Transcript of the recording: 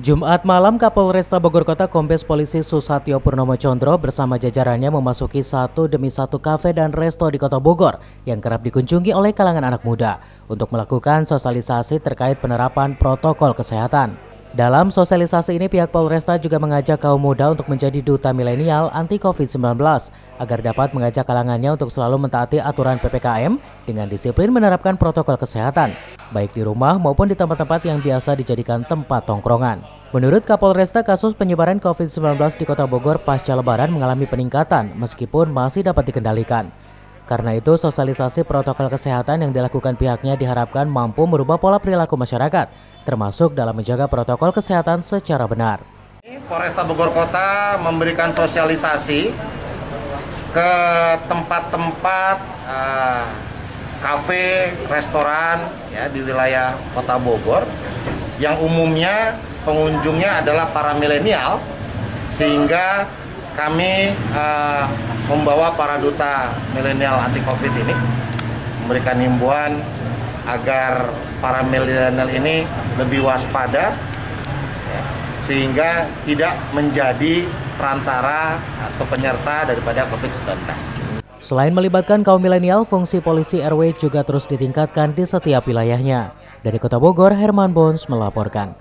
Jumat malam, Kapolresta Bogor Kota Kombes Polisi Susatyo Purnomo Condro bersama jajarannya memasuki satu demi satu kafe dan resto di Kota Bogor yang kerap dikunjungi oleh kalangan anak muda untuk melakukan sosialisasi terkait penerapan protokol kesehatan. Dalam sosialisasi ini, pihak Polresta juga mengajak kaum muda untuk menjadi duta milenial anti COVID-19 agar dapat mengajak kalangannya untuk selalu mentaati aturan PPKM dengan disiplin menerapkan protokol kesehatan, baik di rumah maupun di tempat-tempat yang biasa dijadikan tempat tongkrongan. Menurut Kapolresta, kasus penyebaran COVID-19 di Kota Bogor pasca Lebaran mengalami peningkatan meskipun masih dapat dikendalikan. Karena itu, sosialisasi protokol kesehatan yang dilakukan pihaknya diharapkan mampu merubah pola perilaku masyarakat, termasuk dalam menjaga protokol kesehatan secara benar. Polresta Bogor Kota memberikan sosialisasi ke tempat-tempat kafe, restoran ya, di wilayah Kota Bogor yang umumnya pengunjungnya adalah para milenial, sehingga kami membawa para duta milenial anti COVID ini memberikan himbauan agar para milenial ini lebih waspada ya, sehingga tidak menjadi perantara atau penyerta daripada COVID-19. Selain melibatkan kaum milenial, fungsi polisi RW juga terus ditingkatkan di setiap wilayahnya. Dari Kota Bogor, Herman Bons melaporkan.